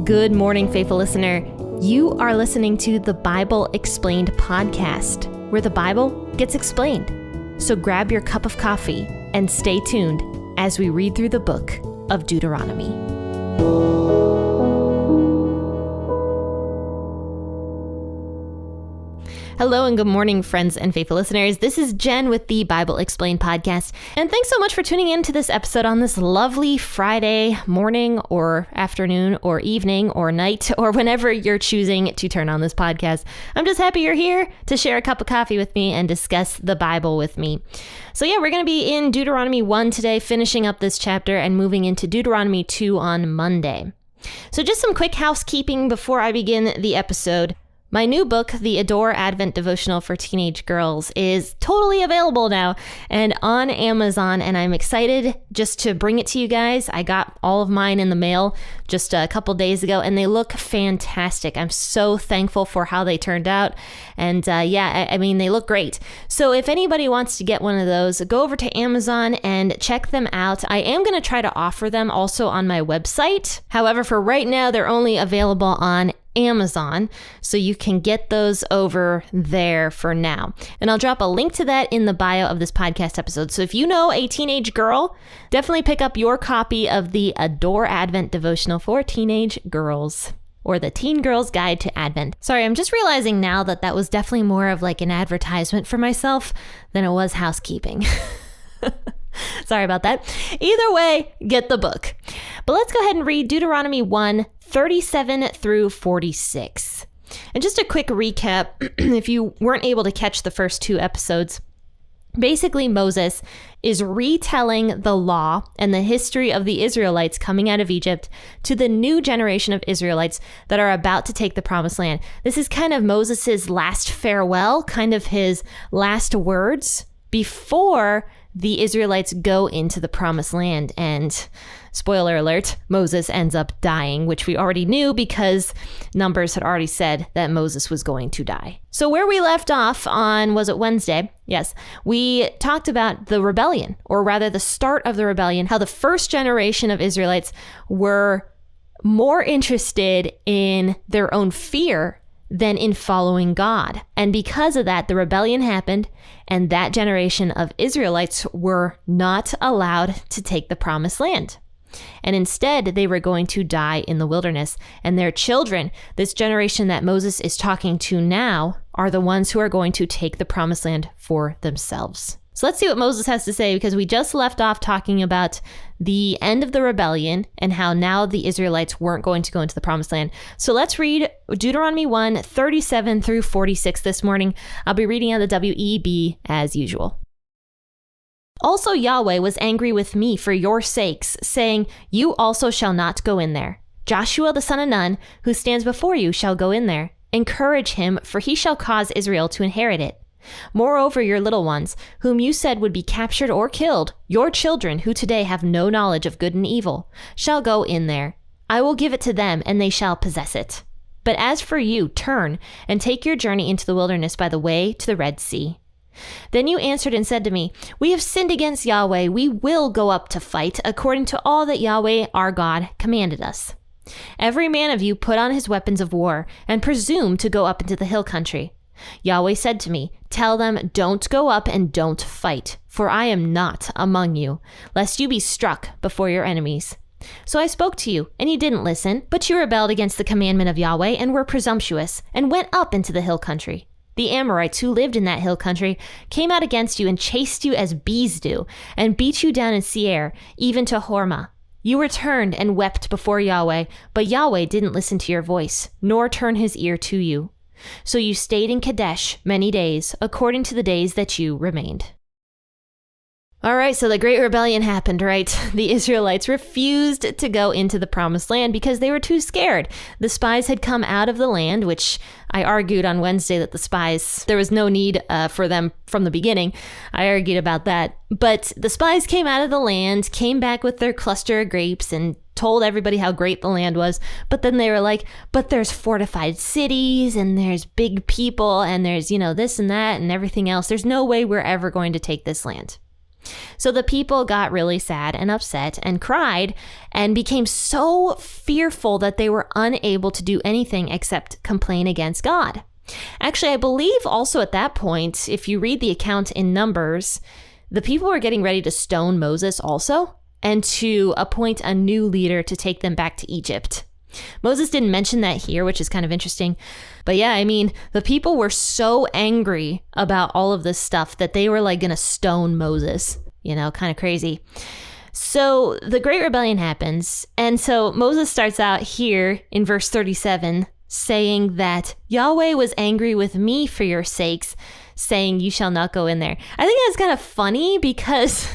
Good morning, faithful listener. You are listening to the Bible Explained podcast, where the Bible gets explained. So grab your cup of coffee and stay tuned as we read through the book of Deuteronomy. Hello and good morning, friends and faithful listeners. This is Jenn with the Bible Explained podcast. And thanks so much for tuning in to this episode on this lovely Friday morning or afternoon or evening or night or whenever you're choosing to turn on this podcast. I'm just happy you're here to share a cup of coffee with me and discuss the Bible with me. So yeah, we're going to be in Deuteronomy 1 today, finishing up this chapter and moving into Deuteronomy 2 on Monday. So just some quick housekeeping before I begin the episode. My new book, The Adore Advent Devotional for Teenage Girls, is totally available now and on Amazon, and I'm excited just to bring it to you guys. I got all of mine in the mail just a couple days ago, and they look fantastic. I'm so thankful for how they turned out, and I mean, they look great. So if anybody wants to get one of those, go over to Amazon and check them out. I am going to try to offer them also on my website. However, for right now, they're only available on Amazon, so you can get those over there for now. And I'll drop a link to that in the bio of this podcast episode. So if you know a teenage girl, definitely pick up your copy of the Adore Advent Devotional for Teenage Girls, or the Teen Girl's Guide to Advent. Sorry, I'm just realizing now that that was definitely more of like an advertisement for myself than it was housekeeping. Sorry about that. Either way, get the book. But let's go ahead and read Deuteronomy 1, 37 through 46. And just a quick recap, if you weren't able to catch the first two episodes, basically Moses is retelling the law and the history of the Israelites coming out of Egypt to the new generation of Israelites that are about to take the promised land. This is kind of Moses's last farewell, kind of his last words before the Israelites go into the promised land. And spoiler alert, Moses ends up dying, which we already knew because Numbers had already said that Moses was going to die. So where we left off on, was it Wednesday? Yes. We talked about the rebellion, or rather the start of the rebellion, how the first generation of Israelites were more interested in their own fear than in following God. And because of that, the rebellion happened, and that generation of Israelites were not allowed to take the promised land. And instead, they were going to die in the wilderness. And their children, this generation that Moses is talking to now, are the ones who are going to take the promised land for themselves. So let's see what Moses has to say, because we just left off talking about the end of the rebellion and how now the Israelites weren't going to go into the promised land. So let's read Deuteronomy 1, 37 through 46 this morning. I'll be reading out the WEB as usual. Also Yahweh was angry with me for your sakes, saying, you also shall not go in there. Joshua the son of Nun, who stands before you, shall go in there. Encourage him, for he shall cause Israel to inherit it. Moreover, your little ones, whom you said would be captured or killed, your children who today have no knowledge of good and evil, shall go in there. I will give it to them, and they shall possess it. But as for you, turn and take your journey into the wilderness by the way to the Red Sea. Then you answered and said to me, we have sinned against Yahweh. We will go up to fight according to all that Yahweh our God commanded us. Every man of you put on his weapons of war and presume to go up into the hill country. Yahweh said to me, tell them, don't go up and don't fight, for I am not among you, lest you be struck before your enemies. So I spoke to you, and you didn't listen, but you rebelled against the commandment of Yahweh and were presumptuous, and went up into the hill country. The Amorites who lived in that hill country came out against you and chased you as bees do, and beat you down in Seir, even to Hormah. You returned and wept before Yahweh, but Yahweh didn't listen to your voice, nor turn his ear to you. So you stayed in Kadesh many days, according to the days that you remained. All right, so the Great Rebellion happened, right? The Israelites refused to go into the Promised Land because they were too scared. The spies had come out of the land, which I argued on Wednesday that the spies, there was no need for them from the beginning. I argued about that. But the spies came out of the land, came back with their cluster of grapes, and told everybody how great the land was. But then they were like, but there's fortified cities, and there's big people, and there's, this and that and everything else. There's no way we're ever going to take this land. So the people got really sad and upset and cried and became so fearful that they were unable to do anything except complain against God. Actually, I believe also at that point, if you read the account in Numbers, the people were getting ready to stone Moses also and to appoint a new leader to take them back to Egypt. Moses didn't mention that here, which is kind of interesting. But yeah, I mean, the people were so angry about all of this stuff that they were like going to stone Moses, kind of crazy. So the Great Rebellion happens. And so Moses starts out here in verse 37 saying that Yahweh was angry with me for your sakes, saying you shall not go in there. I think that's kind of funny because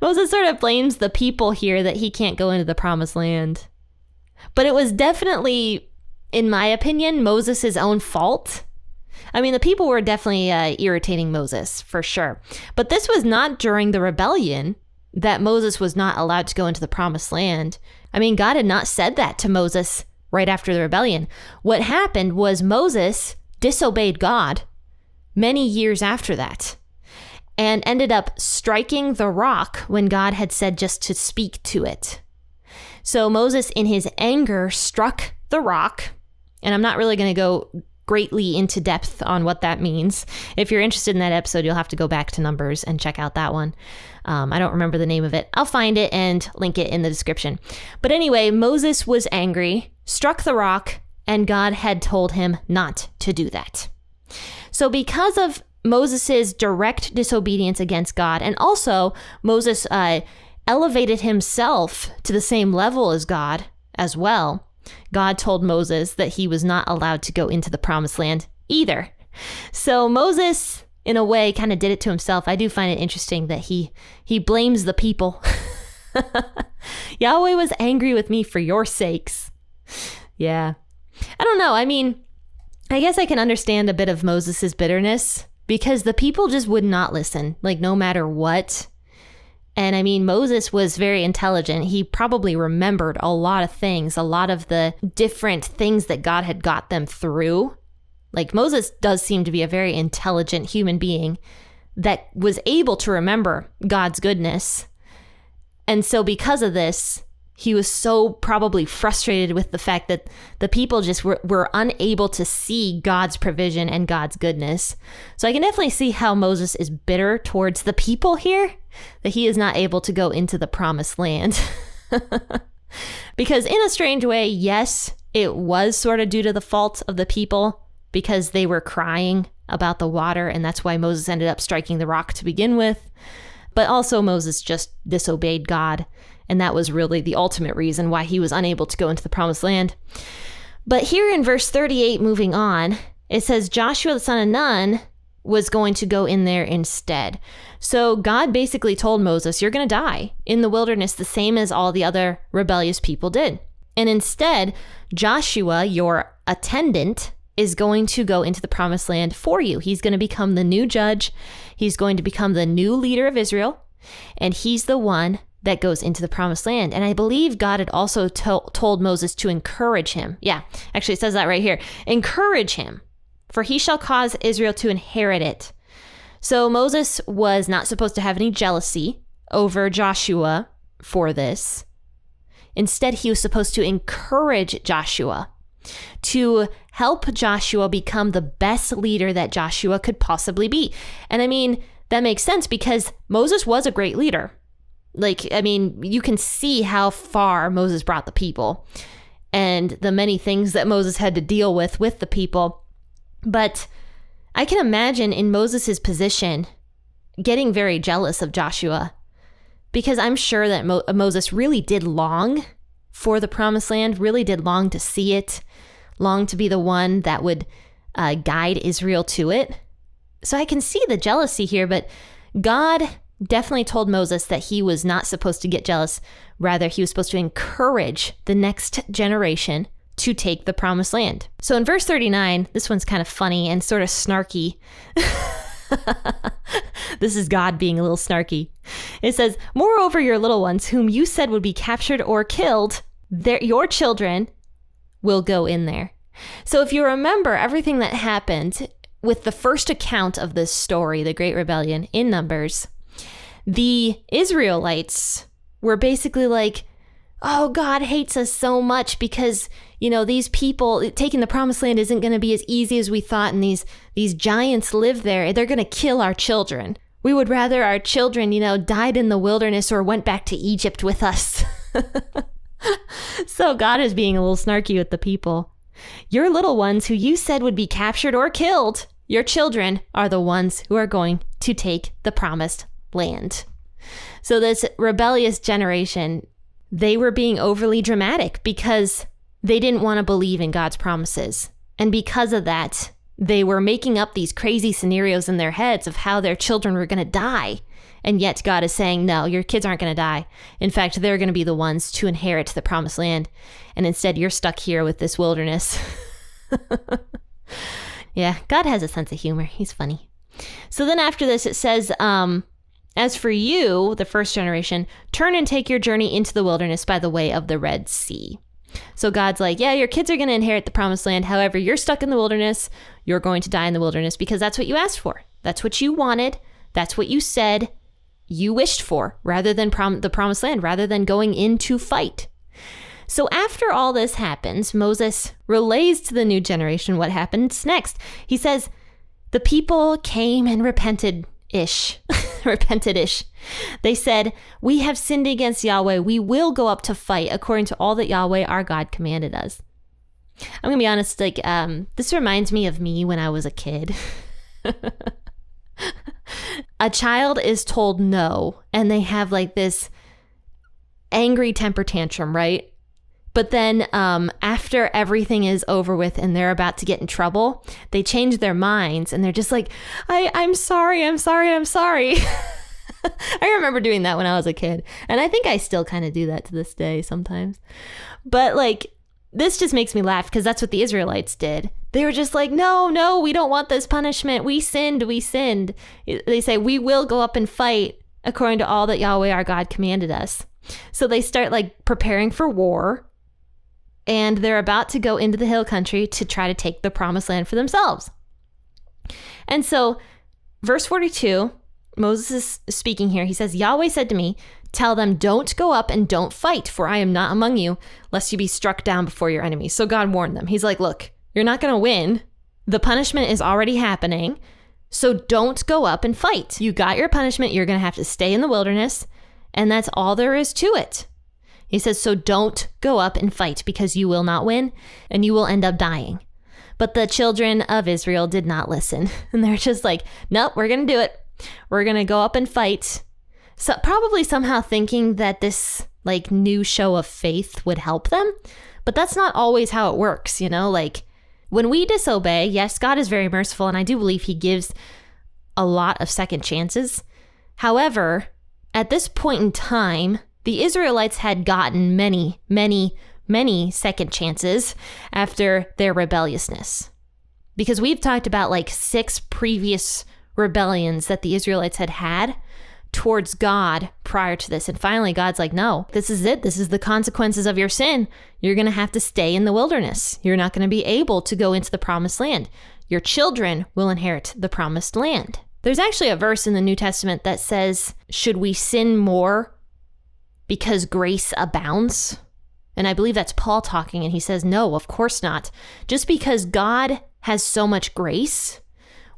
Moses sort of blames the people here that he can't go into the promised land. But it was definitely, in my opinion, Moses' own fault. I mean, the people were definitely irritating Moses, for sure. But this was not during the rebellion that Moses was not allowed to go into the promised land. I mean, God had not said that to Moses right after the rebellion. What happened was Moses disobeyed God many years after that, and ended up striking the rock when God had said just to speak to it. So Moses, in his anger, struck the rock, and I'm not really going to go greatly into depth on what that means. If you're interested in that episode, you'll have to go back to Numbers and check out that one. I don't remember the name of it. I'll find it and link it in the description. But anyway, Moses was angry, struck the rock, and God had told him not to do that. So because of Moses' direct disobedience against God, and also Moses elevated himself to the same level as God as well, God told Moses that he was not allowed to go into the promised land either. So Moses, in a way, kind of did it to himself. I do find it interesting that he blames the people. Yahweh was angry with me for your sakes. Yeah. I don't know. I mean, I guess I can understand a bit of Moses' bitterness because the people just would not listen, like no matter what. And I mean, Moses was very intelligent. He probably remembered a lot of things, a lot of the different things that God had got them through. Like Moses does seem to be a very intelligent human being that was able to remember God's goodness. And so because of this, he was so probably frustrated with the fact that the people just were unable to see God's provision and God's goodness. So I can definitely see how Moses is bitter towards the people here, that he is not able to go into the promised land. Because in a strange way, yes, it was sort of due to the fault of the people because they were crying about the water, and that's why Moses ended up striking the rock to begin with. But also Moses just disobeyed God. And that was really the ultimate reason why he was unable to go into the promised land. But here in verse 38, moving on, it says Joshua the son of Nun was going to go in there instead. So God basically told Moses, you're going to die in the wilderness the same as all the other rebellious people did. And instead, Joshua, your attendant, is going to go into the promised land for you. He's going to become the new judge. He's going to become the new leader of Israel. And he's the one that goes into the promised land. And I believe God had also told Moses to encourage him. Yeah, actually it says that right here. Encourage him, for he shall cause Israel to inherit it. So Moses was not supposed to have any jealousy over Joshua for this. Instead, he was supposed to encourage Joshua to help Joshua become the best leader that Joshua could possibly be. And I mean, that makes sense because Moses was a great leader. Like, I mean, you can see how far Moses brought the people and the many things that Moses had to deal with the people. But I can imagine in Moses's position getting very jealous of Joshua because I'm sure that Moses really did long for the promised land, really did long to see it, long to be the one that would guide Israel to it. So I can see the jealousy here, but God definitely told Moses that he was not supposed to get jealous. Rather, he was supposed to encourage the next generation to take the promised land. So in verse 39, this one's kind of funny and sort of snarky. This is God being a little snarky. It says, moreover, your little ones, whom you said would be captured or killed, your children will go in there. So if you remember everything that happened with the first account of this story, the Great Rebellion in Numbers, the Israelites were basically like, oh, God hates us so much because, these people, taking the promised land isn't going to be as easy as we thought. And these giants live there. They're going to kill our children. We would rather our children, died in the wilderness or went back to Egypt with us. So God is being a little snarky with the people. Your little ones who you said would be captured or killed, your children are the ones who are going to take the promised land. So this rebellious generation, they were being overly dramatic because they didn't want to believe in God's promises. And because of that, they were making up these crazy scenarios in their heads of how their children were going to die. And yet God is saying, no, your kids aren't going to die. In fact, they're going to be the ones to inherit the promised land. And instead, you're stuck here with this wilderness. Yeah, God has a sense of humor. He's funny. So then after this, it says, as for you, the first generation, turn and take your journey into the wilderness by the way of the Red Sea. So God's like, yeah, your kids are going to inherit the promised land. However, you're stuck in the wilderness. You're going to die in the wilderness because that's what you asked for. That's what you wanted. That's what you said you wished for rather than the promised land, rather than going in to fight. So after all this happens, Moses relays to the new generation what happens next. He says, the people came and repented-ish. They said, we have sinned against Yahweh. We will go up to fight according to all that Yahweh our God commanded us. I'm going to be honest, this reminds me of me when I was a kid. A child is told no, and they have like this angry temper tantrum, right? But then after everything is over with and they're about to get in trouble, they change their minds and they're just like, I'm sorry. I remember doing that when I was a kid. And I think I still kind of do that to this day sometimes. But this just makes me laugh because that's what the Israelites did. They were just like, no, we don't want this punishment. We sinned. They say, we will go up and fight according to all that Yahweh our God commanded us. So they start preparing for war. And they're about to go into the hill country to try to take the promised land for themselves. And so verse 42, Moses is speaking here. He says, Yahweh said to me, tell them, don't go up and don't fight, for I am not among you, lest you be struck down before your enemies. So God warned them. He's like, look, you're not going to win. The punishment is already happening. So don't go up and fight. You got your punishment. You're going to have to stay in the wilderness. And that's all there is to it. He says, so don't go up and fight because you will not win and you will end up dying. But the children of Israel did not listen. And they're just like, nope, we're going to do it. We're going to go up and fight. So probably somehow thinking that this new show of faith would help them. But that's not always how it works, when we disobey, yes, God is very merciful. And I do believe he gives a lot of second chances. However, at this point in time, the Israelites had gotten many, many, many second chances after their rebelliousness. Because we've talked about 6 previous rebellions that the Israelites had towards God prior to this. And finally, God's like, no, this is it. This is the consequences of your sin. You're going to have to stay in the wilderness. You're not going to be able to go into the promised land. Your children will inherit the promised land. There's actually a verse in the New Testament that says, should we sin more because grace abounds? And I believe that's Paul talking, and he says, no, of course not. Just because God has so much grace,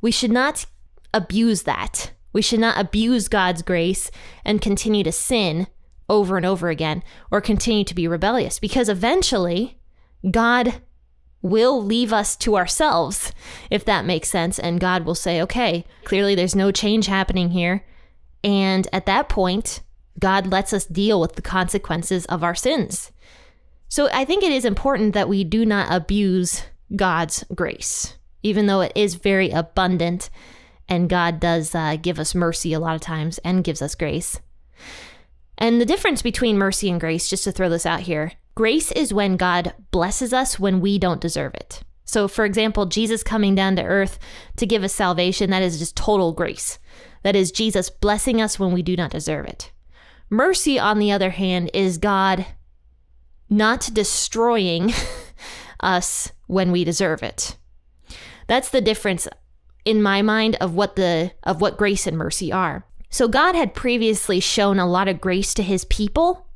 we should not abuse that. We should not abuse God's grace and continue to sin over and over again or continue to be rebellious, because eventually God will leave us to ourselves, if that makes sense. And God will say, okay, clearly there's no change happening here. And at that point, God lets us deal with the consequences of our sins. So I think it is important that we do not abuse God's grace, even though it is very abundant and God does give us mercy a lot of times and gives us grace. And the difference between mercy and grace, just to throw this out here, grace is when God blesses us when we don't deserve it. So for example, Jesus coming down to earth to give us salvation, that is just total grace. That is Jesus blessing us when we do not deserve it. Mercy, on the other hand, is God not destroying us when we deserve it. That's the difference in my mind of what grace and mercy are. So God had previously shown a lot of grace to his people,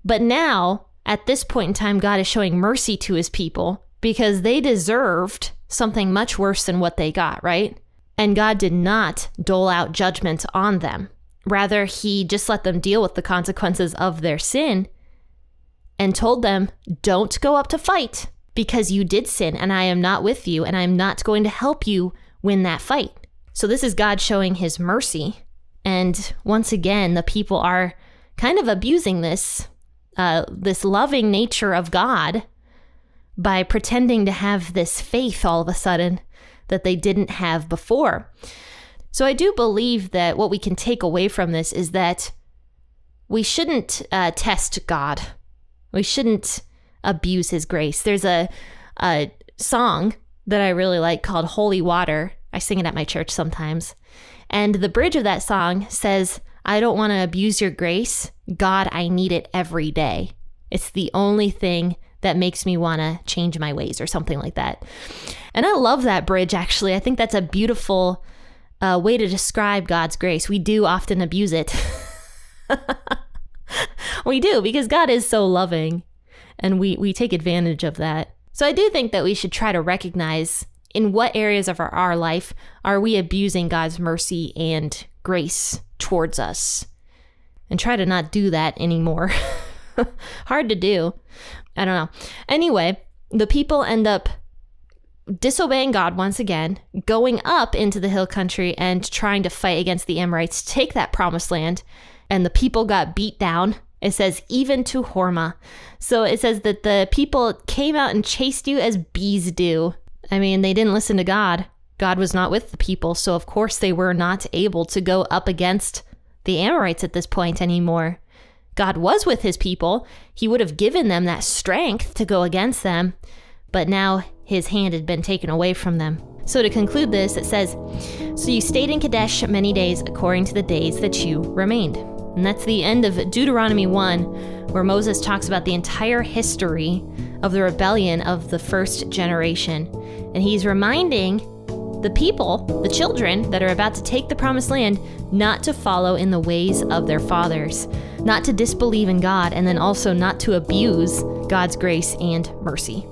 but now at this point in time, God is showing mercy to his people because they deserved something much worse than what they got, right? And God did not dole out judgment on them. Rather, he just let them deal with the consequences of their sin and told them, don't go up to fight because you did sin and I am not with you and I'm not going to help you win that fight. So this is God showing his mercy. And once again, the people are kind of abusing this loving nature of God by pretending to have this faith all of a sudden that they didn't have before. So I do believe that what we can take away from this is that we shouldn't test God. We shouldn't abuse his grace. There's a song that I really like called Holy Water. I sing it at my church sometimes. And the bridge of that song says, I don't want to abuse your grace. God, I need it every day. It's the only thing that makes me want to change my ways or something like that. And I love that bridge, actually. I think that's a beautiful way to describe God's grace. We do often abuse it. We do, because God is so loving, and we take advantage of that. So I do think that we should try to recognize in what areas of our life are we abusing God's mercy and grace towards us, and try to not do that anymore. Hard to do. I don't know. Anyway, the people end up disobeying God once again, going up into the hill country and trying to fight against the Amorites, take that promised land, and the people got beat down. It says, even to Hormah. So it says that the people came out and chased you as bees do. I mean, they didn't listen to God. God was not with the people, so of course they were not able to go up against the Amorites at this point anymore. God was with his people. He would have given them that strength to go against them, but now his hand had been taken away from them. So to conclude this, it says, so you stayed in Kadesh many days according to the days that you remained. And that's the end of Deuteronomy 1, where Moses talks about the entire history of the rebellion of the first generation. And he's reminding the people, the children that are about to take the promised land, not to follow in the ways of their fathers, not to disbelieve in God, and then also not to abuse God's grace and mercy.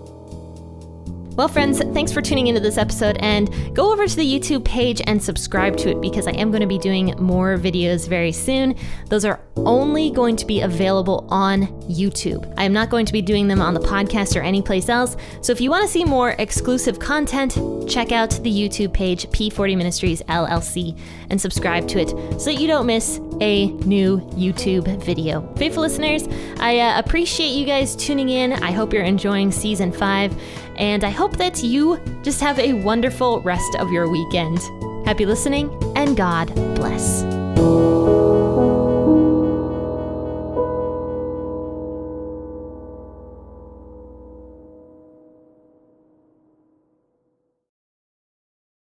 Well, friends, thanks for tuning into this episode, and go over to the YouTube page and subscribe to it because I am going to be doing more videos very soon. Those are only going to be available on YouTube. I am not going to be doing them on the podcast or anyplace else. So if you want to see more exclusive content, check out the YouTube page, P40 Ministries LLC, and subscribe to it so that you don't miss a new YouTube video. Faithful listeners, I appreciate you guys tuning in. I hope you're enjoying season 5. And I hope that you just have a wonderful rest of your weekend. Happy listening, and God bless.